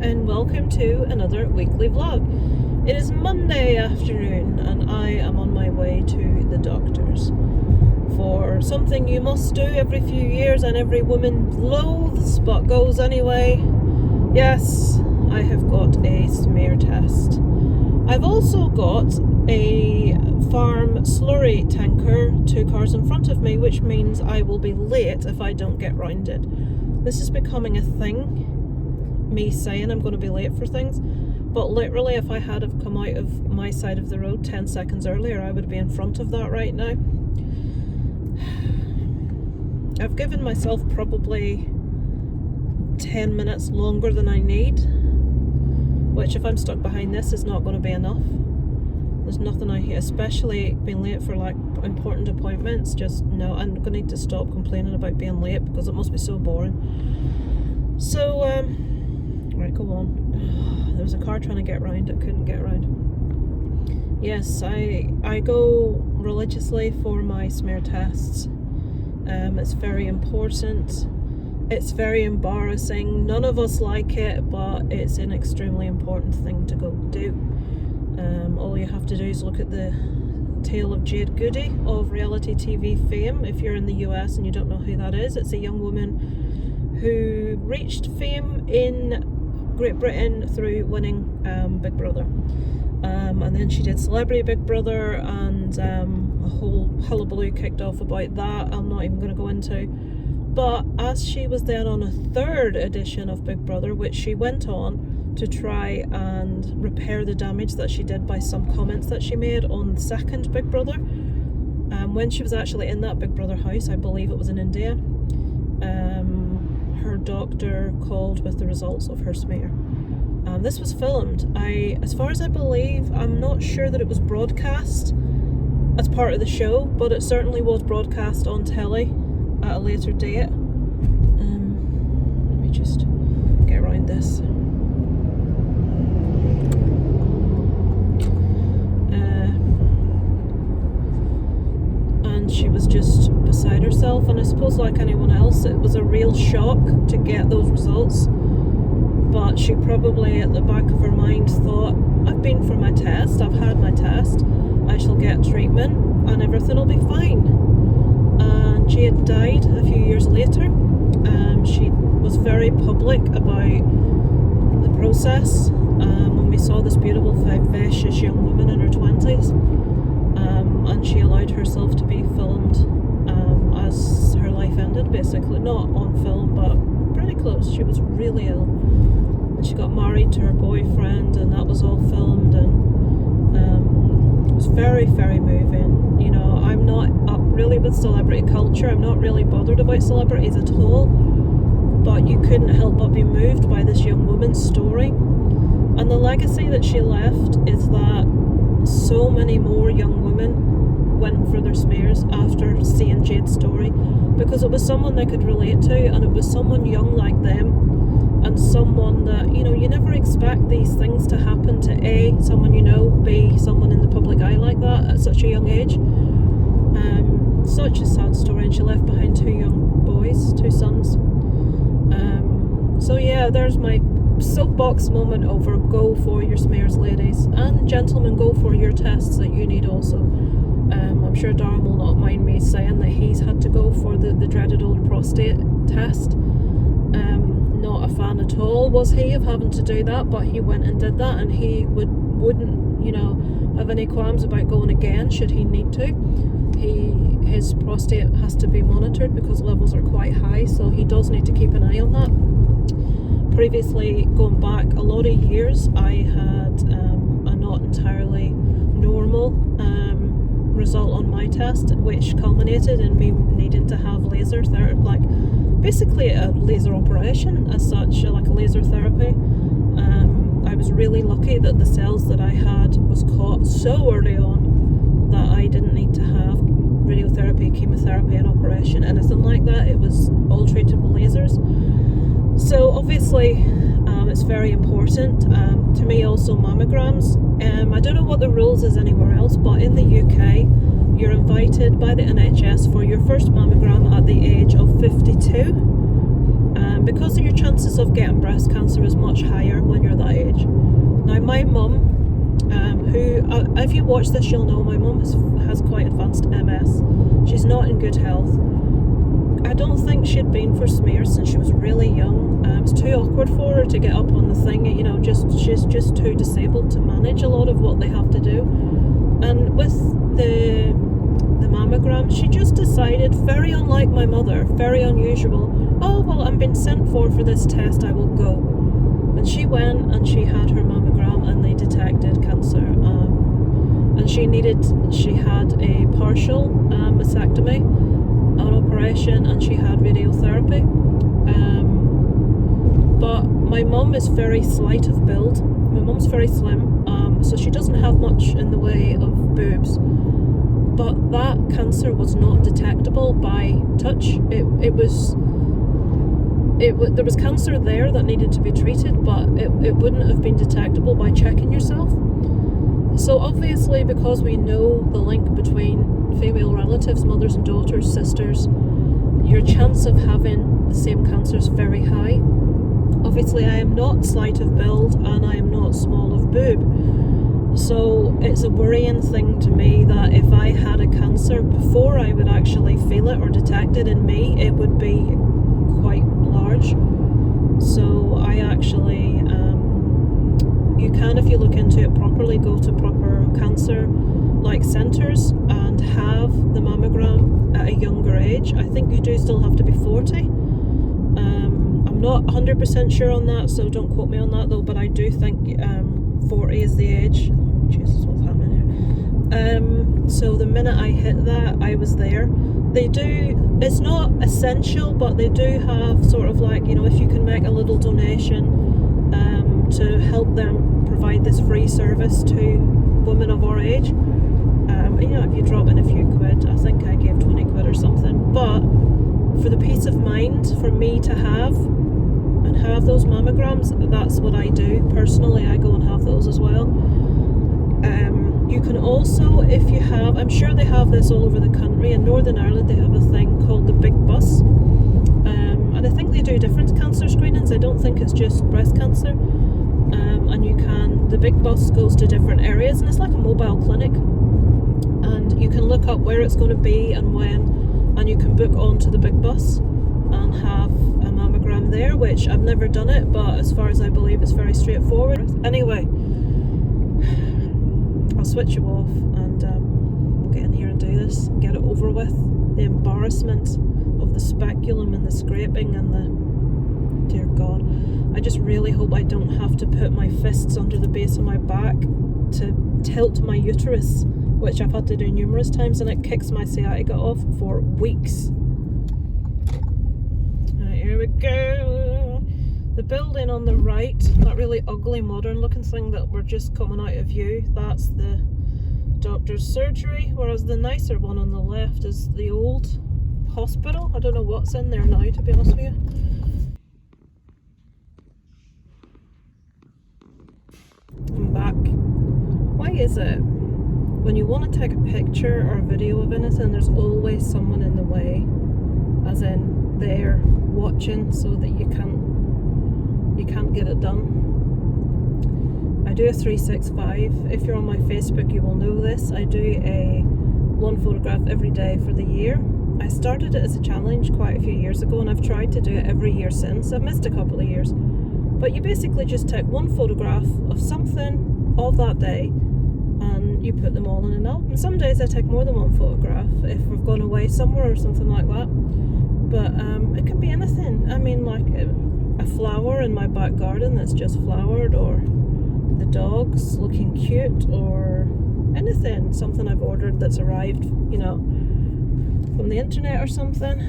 and welcome to another weekly vlog. It is Monday afternoon and I am on my way to the doctor's for something you must do every few years and every woman loathes but goes anyway. Yes, I have got a smear test. I've also got a farm slurry tanker 2 cars in front of me, which means I will be late if I don't get round it. This is becoming a thing, me saying I'm going to be late for things, but literally if I had have come out of my side of the road 10 seconds earlier, I would be in front of that right now. I've given myself probably 10 minutes longer than I need, which if I'm stuck behind this is not going to be enough. There's nothing I hate, especially being late for like important appointments. Just no, I'm going to need to stop complaining about being late because it must be so boring. So, right, go on. There was a car trying to get round, it couldn't get round. Yes, I go religiously for my smear tests. It's very important. It's very embarrassing. None of us like it, but it's an extremely important thing to go do. All you have to do is look at the tale of Jade Goody of reality TV fame. If you're in the US and you don't know who that is, it's a young woman who reached fame in Great Britain through winning Big Brother. And then she did Celebrity Big Brother, and a whole hullabaloo kicked off about that I'm not even going to go into. But as she was then on a 3rd edition of Big Brother, which she went on to try and repair the damage that she did by some comments that she made on the 2nd Big Brother. When she was actually in that Big Brother house, I believe it was in India, her doctor called with the results of her smear. This was filmed. As far as I believe, I'm not sure that it was broadcast as part of the show, but it certainly was broadcast on telly at a later date. Let me just get around this. And she was just beside herself, and I suppose like anyone else, it was a real shock to get those results. But she probably at the back of her mind thought, I've been for my test, I've had my test, I shall get treatment and everything will be fine. And she had died a few years later. She was very public about the process. When we saw this beautiful, vivacious young woman in her 20s, and she allowed herself to be filmed as her life ended, basically. Not on film, but pretty close. She was really ill. And she got married to her boyfriend, and that was all filmed, and it was very, very moving. You know, I'm not up really with celebrity culture. I'm not really bothered about celebrities at all, but you couldn't help but be moved by this young woman's story. And the legacy that she left is that so many more young women went for their smears after seeing Jade's story, because it was someone they could relate to, and it was someone young like them, and someone that, you know, you never expect these things to happen to A, someone you know, B, someone in the public eye like that at such a young age. Such a sad story, and she left behind 2 young boys, 2 sons. So yeah, there's my soapbox moment over. Go for your smears, ladies, and gentlemen, go for your tests that you need also. I'm sure Darren will not mind me saying that he's had to go for the dreaded old prostate test. Not a fan at all was he of having to do that, but he went and did that, and he wouldn't, you know, have any qualms about going again should he need to. His prostate has to be monitored because levels are quite high, so he does need to keep an eye on that. Previously, going back a lot of years, I had a not entirely normal result on my test, which culminated in me needing to have laser therapy, like basically a laser operation as such, like a laser therapy. I was really lucky that the cells that I had was caught so early on that I didn't need to have radiotherapy, chemotherapy, and operation, anything like that. It was all treated with lasers. So obviously it's very important. To me also mammograms. I don't know what the rules is anywhere else, but in the UK you're invited by the NHS for your first mammogram at the age of 52. Because your chances chance of getting breast cancer is much higher when you're that age. Now my mum, who, if you watch this you'll know my mum has quite advanced MS. She's not in good health. I don't think she'd been for smears since she was really young. It's too awkward for her to get up on the thing, you know, she's just too disabled to manage a lot of what they have to do. And with the mammogram, she just decided, very unlike my mother, very unusual, oh well, I'm being sent for this test, I will go. And she went and she had her mammogram and they detected cancer. And she had a partial mastectomy, an operation, and she had radiotherapy. But my mum is very slight of build. My mum's very slim, so she doesn't have much in the way of boobs. But that cancer was not detectable by touch. There was cancer there that needed to be treated, but it wouldn't have been detectable by checking yourself. So obviously, because we know the link between female relatives, mothers and daughters, sisters, your chance of having the same cancer is very high. Obviously, I am not slight of build and I am not small of boob. So it's a worrying thing to me that if I had a cancer, before I would actually feel it or detect it in me, it would be quite large. So I actually, you can, if you look into it properly, go to proper cancer like centres and have the mammogram at a younger age. I think you do still have to be 40. I'm not 100% sure on that, so don't quote me on that though, but I do think 40 is the age. Oh, Jesus, what's happening here? So the minute I hit that, I was there. They do, it's not essential, but they do have sort of like, you know, if you can make a little donation to help them provide this free service to women of our age. You know, if you drop in a few quid, I think I gave 20 quid or something, but for the peace of mind for me to have those mammograms, that's what I do. Personally, I go and have those as well. You can also, if you have, I'm sure they have this all over the country. In Northern Ireland they have a thing called the Big Bus, and I think they do different cancer screenings. I don't think it's just breast cancer. And you can, the Big Bus goes to different areas and it's like a mobile clinic, and you can look up where it's going to be and when, and you can book onto the Big Bus and have a mammogram there, which I've never done it, but as far as I believe it's very straightforward. Anyway, I'll switch you off and we'll get in here and do this and get it over with. The embarrassment of the speculum and the scraping and the, dear God, I just really hope I don't have to put my fists under the base of my back to tilt my uterus, which I've had to do numerous times, and it kicks my sciatica off for weeks. Right, here we go. The building on the right, that really ugly modern looking thing that we're just coming out of view, that's the doctor's surgery, whereas the nicer one on the left is the old hospital. I don't know what's in there now, to be honest with you. I'm back. Why is it when you want to take a picture or a video of anything, there's always someone in the way, as in they're watching so that you can't get it done. I do a 365. If you're on my Facebook you will know this. I do a one photograph every day for the year. I started it as a challenge quite a few years ago and I've tried to do it every year since. I've missed a couple of years. But you basically just take one photograph of something of that day and you put them all in an album. Some days I take more than one photograph if we've gone away somewhere or something like that. But it can be anything. I mean, like a flower in my back garden that's just flowered, or the dogs looking cute, or anything. Something I've ordered that's arrived, you know, from the internet or something.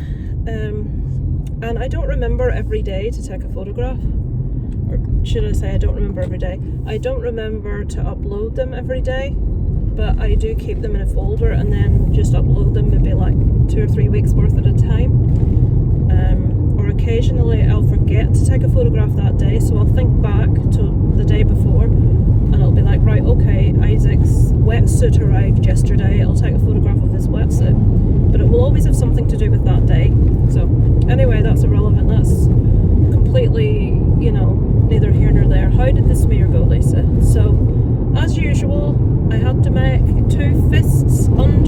And I don't remember every day to take a photograph. Or should I say I don't remember every day. I don't remember to upload them every day, but I do keep them in a folder and then just upload them maybe like 2 or 3 weeks worth at a time. Or occasionally I'll forget to take a photograph that day, so I'll think back to the day before and it'll be like, right, okay, Isaac's wetsuit arrived yesterday, I'll take a photograph of his wetsuit. But it will always have something to do with that day. So anyway, that's irrelevant. That's completely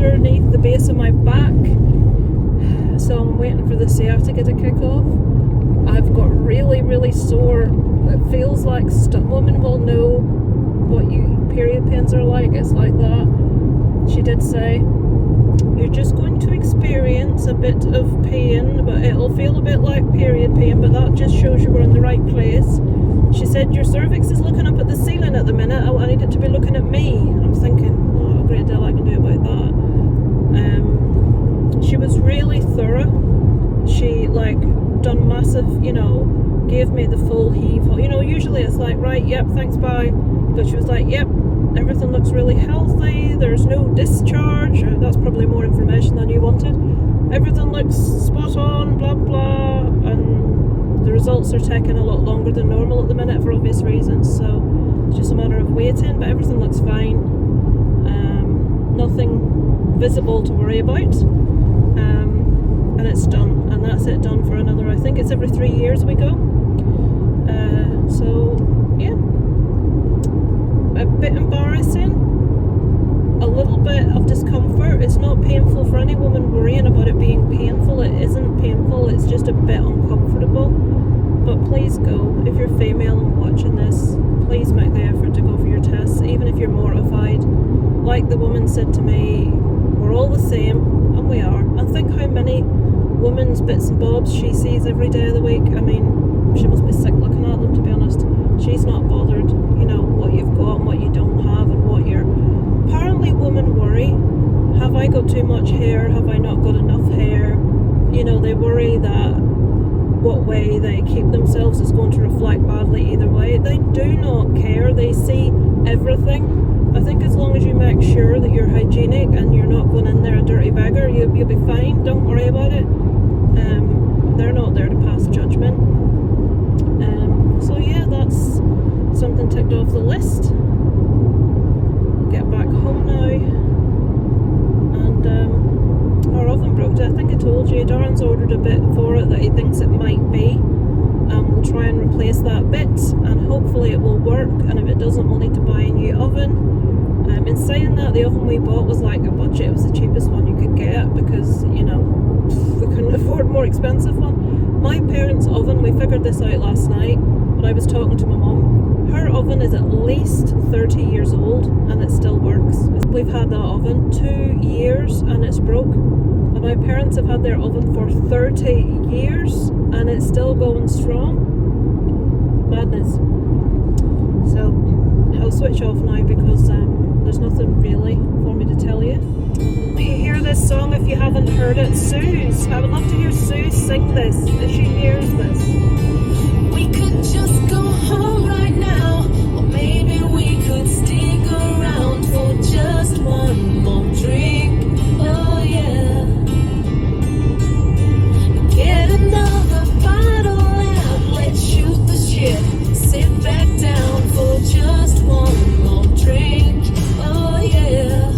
underneath the base of my back. So I'm waiting for the sciatica to kick off. I've got really, really sore. It feels like women will know what period pains are like. It's like that. She did say, you're just going to experience a bit of pain, but it'll feel a bit like period pain, but that just shows you we're in the right place. She said, your cervix is looking up at the ceiling at the minute. I need it to be looking at me. I'm thinking, what a great deal I can do about that. She was really thorough. She done massive, gave me the full heave. Usually it's like, right, yep, thanks, bye. But she was like, yep, everything looks really healthy. There's no discharge. That's probably more information than you wanted. Everything looks spot on, blah, blah. And the results are taking a lot longer than normal at the minute for obvious reasons. So it's just a matter of waiting, but everything looks fine. Nothing visible to worry about. And it's done. And that's it, done for another, I think it's every 3 years we go. So, yeah. A bit embarrassing, a little bit of discomfort. It's not painful for any woman worrying about it being painful. It isn't painful, it's just a bit uncomfortable. But please go, if you're female and watching this, please make the effort to go for your tests, even if you're mortified. Like the woman said to me, we're all the same, and we are. And think how many women's bits and bobs she sees every day of the week. I mean, she must be sick looking at them, to be honest. She's not bothered, what you've got and what you don't have and what you're... Apparently women worry, have I got too much hair, have I not got enough hair? They worry that what way they keep themselves is going to reflect badly either way. They do not care, they see everything. I think as long as you make sure that you're hygienic and you're not going in there a dirty beggar, you'll be fine, don't worry about it. They're not there to pass judgment. So yeah, that's something ticked off the list. We'll get back home now. And our oven broke. I think I told you, Darren's ordered a bit for it that he thinks it might be. We'll try and replace that bit and hopefully it will work, and if it doesn't we'll need to buy a new oven. In saying that, the oven we bought was like a budget. It was the cheapest one you could get because, we couldn't afford a more expensive one. My parents' oven, we figured this out last night when I was talking to my mum. Her oven is at least 30 years old and it still works. We've had that oven 2 years and it's broke. And my parents have had their oven for 30 years and it's still going strong. Madness. So I'll switch off now because there's nothing really for me to tell you. Do you hear this song if you haven't heard it? Suze. I would love to hear Suze sing this if she hears this. We could just go home right now, or maybe we could stick around for just one more drink. Oh yeah. Get another bottle and let's shoot the shit. Sit back down for just one more drink. Oh yeah.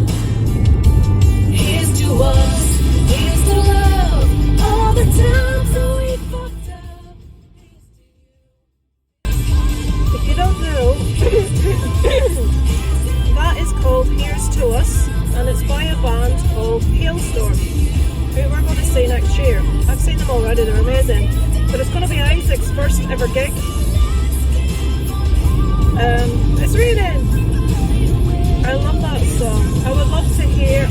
Here's to us, here's to love, all the times that we fucked up. If you don't know, that is called Here's to Us, and it's by a band called Hailstorm, who we're going to see next year. I've seen them already, they're amazing. But it's going to be Isaac's first ever gig. It's raining. I love that song. I'd love to hear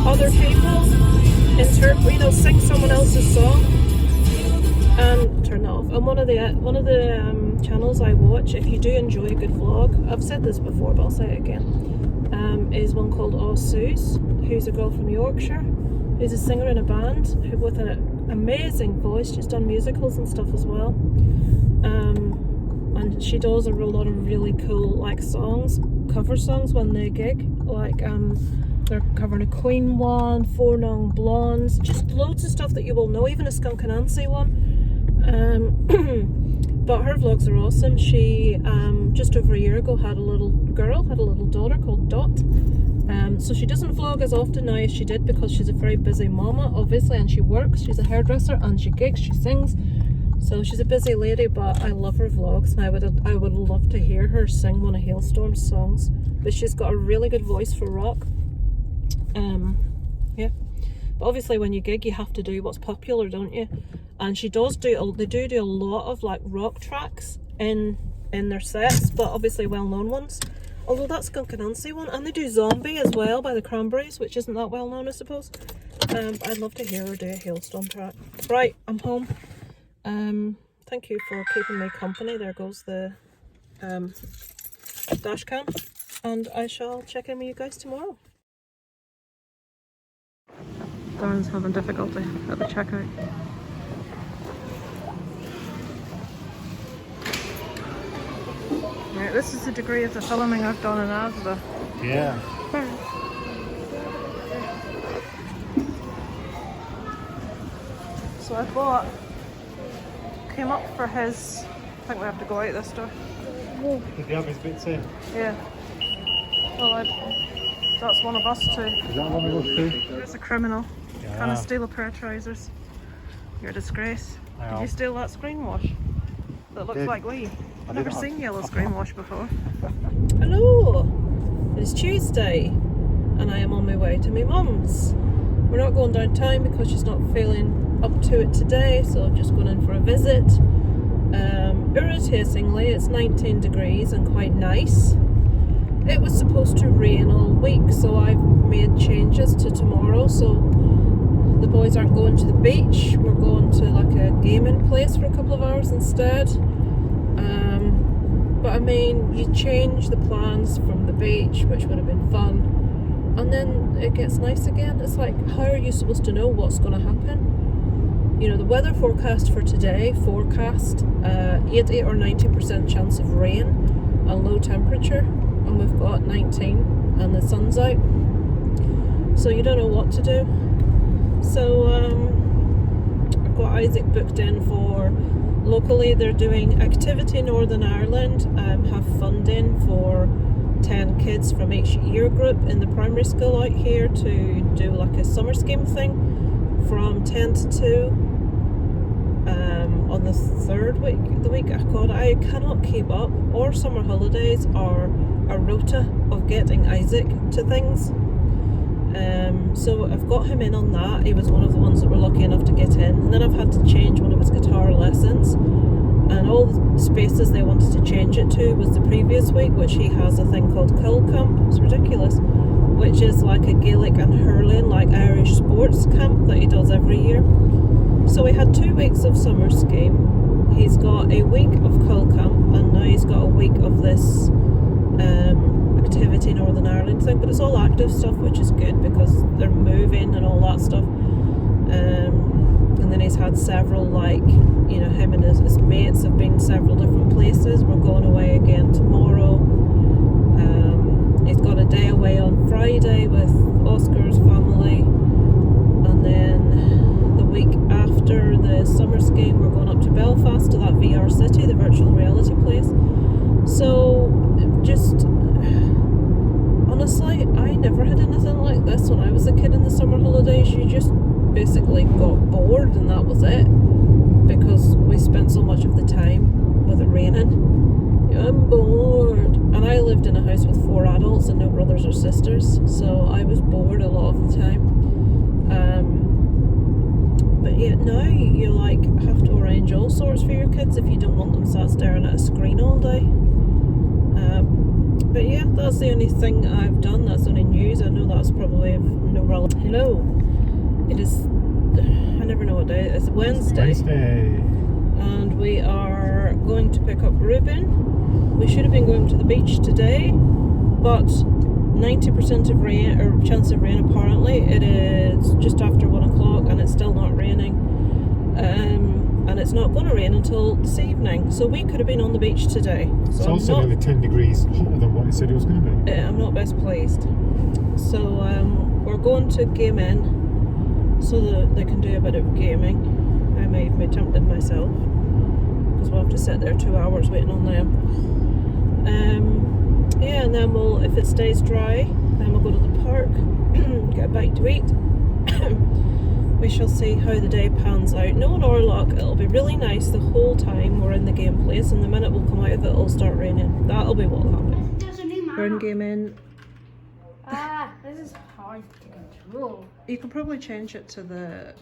other people sing someone else's song. And turn that off. And one of the channels I watch, if you do enjoy a good vlog, I've said this before but I'll say it again, is one called Oh Suze, who's a girl from Yorkshire, who's a singer in a band with an amazing voice. She's done musicals and stuff as well, and she does a lot of really cool songs, cover songs when they gig, they're covering a Queen one, Four Non Blondes, just loads of stuff that you will know, even a Skunk Anansie one. But her vlogs are awesome. She just over a year ago had a little daughter called Dot. So she doesn't vlog as often now as she did because she's a very busy mama, obviously, and she works. She's a hairdresser and she gigs, she sings. So she's a busy lady, but I love her vlogs, and I would love to hear her sing one of Hailstorm's songs. But she's got a really good voice for rock. Yeah. But obviously when you gig you have to do what's popular, don't you? And she does do a lot of like rock tracks in their sets, but obviously well-known ones. Although that Skunk Anansie one, and they do Zombie as well by the Cranberries, which isn't that well known, I suppose. I'd love to hear her do a Hailstorm track. Right, I'm home. Thank you for keeping me company. There goes the dash cam, and I shall check in with you guys tomorrow. Darren's having difficulty at the checkout. Right, this is the degree of the filming I've done in Asda. Yeah. So I came up for his, I think we have to go out this door. Did you have his bits in? Yeah. Well, that's one of us too. Is that one of us too? There's a criminal Yeah. trying to steal a pair of trousers. You're a disgrace. Did you steal that screen wash? That looks like Lee. I've never seen yellow screen wash before. Hello! It is Tuesday and I am on my way to my mum's. We're not going downtown because she's not feeling up to it today, so I'm just going in for a visit. Irritatingly, it's 19 degrees and quite nice. It was supposed to rain all week, so I've made changes to tomorrow, so the boys aren't going to the beach. We're going to like a gaming place for a couple of hours instead. But I mean, you change the plans from the beach, which would have been fun, and then it gets nice again. It's like, how are you supposed to know what's going to happen? You know, the weather forecast for today forecast 80 or 90% chance of rain and low temperature, and we've got 19 and the sun's out, so you don't know what to do. So I've got Isaac booked in for locally. They're doing Activity Northern Ireland, have funding for 10 kids from each year group in the primary school out here to do like a summer scheme thing from 10 to 2 on the third week. God, I cannot keep up, or summer holidays or a rota of getting Isaac to things. So I've got him in on that. He was one of the ones that were lucky enough to get in, and then I've had to change one of his guitar lessons, and all the spaces they wanted to change it to was the previous week, which he has a thing called Cull Camp. It's ridiculous, which is like a Gaelic and hurling, like Irish sports camp that he does every year. So we had 2 weeks of summer scheme. He's got a week of Cull Camp, and now he's got a week of this Activity Northern Ireland thing, but it's all active stuff, which is good because they're moving and all that stuff. And then he's had several, like, you know, him and his mates have been several different places. We're going away again tomorrow. He's got a day away on Friday with Oscar's family, and then the week after the summer scheme we're going up to Belfast to that VR City, the virtual reality place. So just honestly, I never had anything like this when I was a kid in the summer holidays. You just basically got bored and that was it, because we spent so much of the time with it raining. I'm bored. And I lived in a house with 4 adults and no brothers or sisters, so I was bored a lot of the time. But yet now you like have to arrange all sorts for your kids if you don't want them sat staring at a screen all day. But yeah, that's the only thing I've done. That's the only news. I know that's probably of no relevance. Hello. It is, I never know what day it is. Wednesday. And we are going to pick up Ruben. We should have been going to the beach today, but 90% of rain, or chance of rain apparently. It is just after 1 o'clock and it's still not raining. And it's not going to rain until this evening, so we could have been on the beach today. So it's also nearly 10 degrees hotter than what it said it was going to be. I'm not best pleased. So we're going to game in so that they can do a bit of gaming. I may have been tempted myself, because we'll have to sit there 2 hours waiting on them. Yeah, and then we'll, if it stays dry, then we'll go to the park, get a bite to eat. We shall see how the day pans out. Knowing our luck, it'll be really nice the whole time we're in the game place, and the minute we'll come out of it, it'll start raining. That'll be what'll happen. We're in game in. This is hard to control. You can probably change it to the...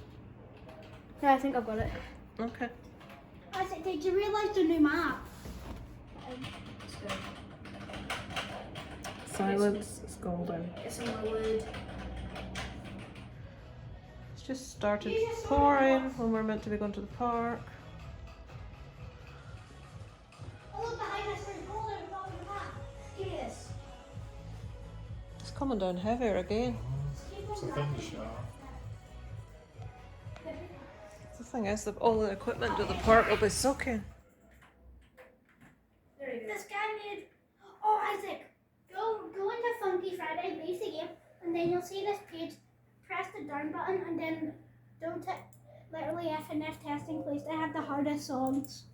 No, I think I've got it. Okay. Isaac, did you realise the new map? It's good. Silence is golden. It's in my word. It's just started pouring when we're meant to be going to the park. Oh, look behind us, there's gold on the bottom of the map. Look at this. It's coming down heavier again. It's a thunder shower. The thing is that all the equipment at the park will be soaking. This guy made. Oh, Isaac, go into Funky Friday, base the game, and then you'll see this page. Press the down button, and then don't literally FNF testing place. They have the hardest songs.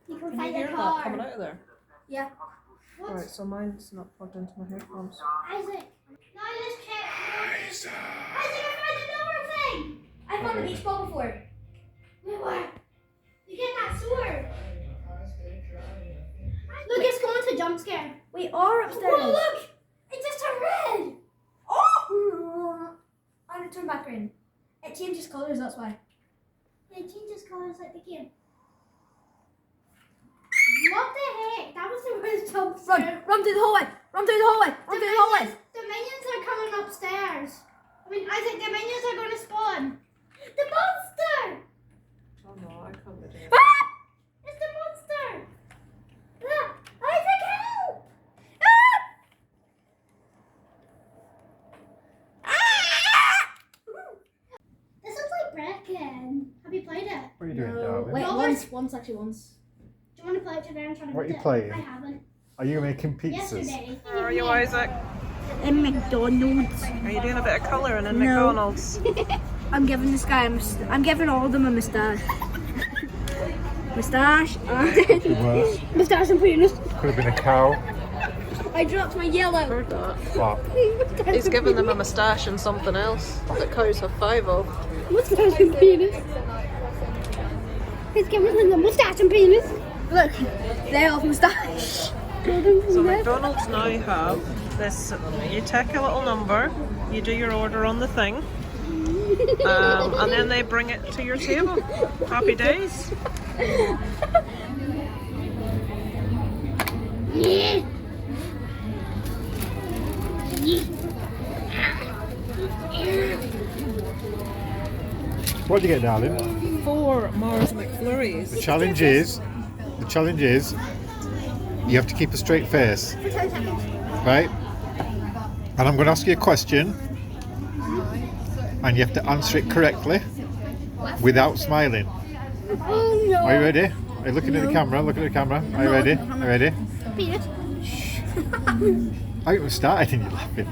You can Can find you hear the that car. coming out of there? Yeah. What's Alright, so mine's not plugged into my headphones. Isaac? Now let's check. Isaac, I found another thing. I found a beach ball before. Wait, what? You get that sword. Look, it's going to jump scare. We are upstairs. Whoa, look! It just turned red. Oh! I'm gonna turn back green. It changes colours, that's why. It changes colours like the game. What the heck? That was the worst jump scare. Run through the hallway! Run through the hallway! Run through the hallway! The minions are coming upstairs. I mean, Isaac, the minions are going to spawn. The monster! Oh no, I can't do it. Ah! It's the monster! Ah! Isaac, help! Ah! Ah! This looks like Brecken. Have you played it? What are you doing, darling? Wait, once. Do you want to play it today and try to What are beat you it? playing? I haven't. Are you making pizzas? Yesterday. How are you, Isaac? In McDonald's. Are you doing a bit of colouring in No. McDonald's? I'm giving this guy I'm giving all of them a moustache. Moustache Worse. and moustache and penis. Could have been a cow. I dropped my yellow. Heard that. What? He's giving them a moustache and something else that cows have 5 of. Moustache and penis. He's giving them the moustache and penis. Look, they have moustache. So McDonald's now have this, you take a little number, you do your order on the thing, and then they bring it to your table. Happy days. Yeah. What'd you get, darling? 4 Mars McFlurries. The challenge is, you have to keep a straight face, For 10 seconds. right? And I'm going to ask you a question, and you have to answer it correctly without smiling. Oh no. Are you ready? Are you looking at the camera? Look at the camera. Are you ready? Are you ready? Penis. I haven't started and you're laughing.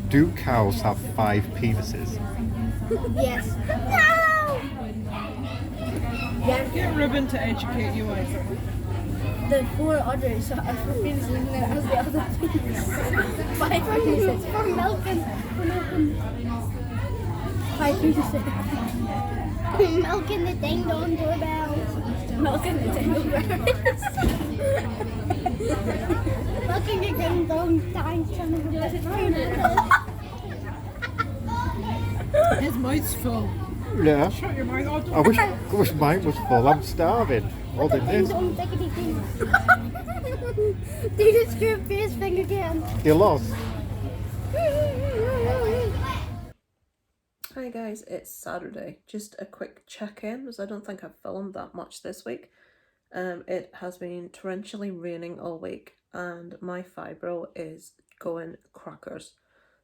Do cows have 5 penises? Yes. No! Yeah, Get Ruben to educate you, Isaac. the 4 others are for penises and then as the other things. 5 penises. For milking. 5 penises. Milking the ding dong doorbells. Milking the ding dong Milking the ding dong time. His mouth's full. Yeah. Shut your mouth. I wish mine was full. I'm starving. Holding this. Do you just your face thing again? You lost. Hi guys, it's Saturday. Just a quick check-in because I don't think I've filmed that much this week. It has been torrentially raining all week and my fibro is going crackers.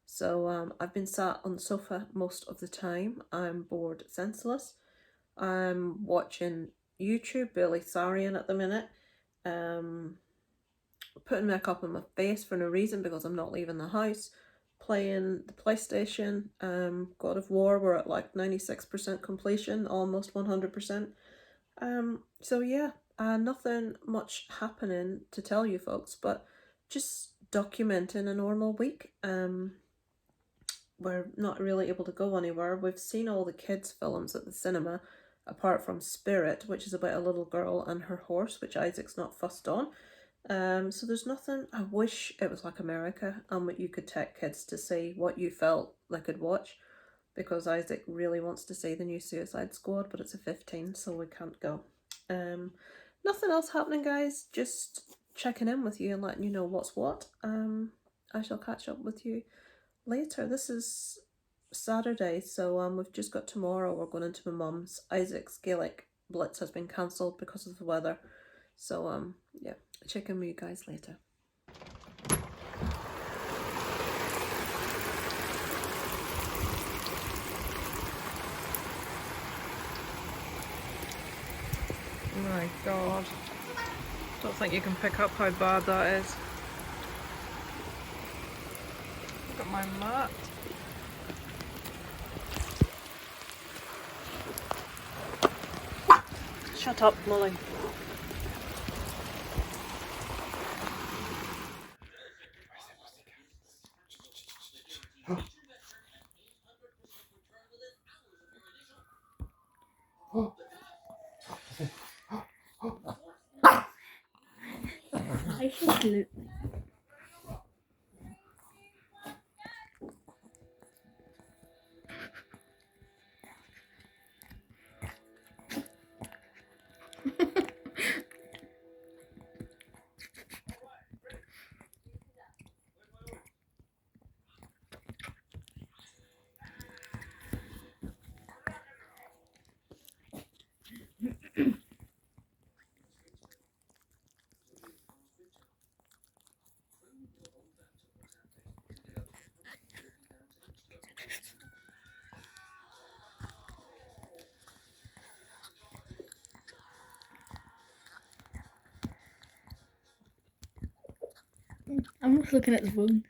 So I've been sat on the sofa most of the time. I'm bored senseless. I'm watching YouTube, Billy Sarian at the minute. Putting makeup on my face for no reason because I'm not leaving the house. Playing the PlayStation, God of War, we're at like 96% completion, almost 100%. So yeah, nothing much happening to tell you folks, but just documenting a normal week. We're not really able to go anywhere. We've seen all the kids' films at the cinema, apart from Spirit, which is about a little girl and her horse, which Isaac's not fussed on. So there's nothing. I wish it was like America and you could take kids to see what you felt they could watch, because Isaac really wants to see the new Suicide Squad, but it's a 15, so we can't go. Nothing else happening, guys. Just checking in with you and letting you know what's what. I shall catch up with you later. This is Saturday, so we've just got tomorrow. We're going into my mum's. Isaac's Gaelic Blitz has been cancelled because of the weather. So yeah, check in with you guys later. Oh my god. Don't think you can pick up how bad that is. Look at my mat. Shut up, Molly. I should do it. I'm just looking at the phone.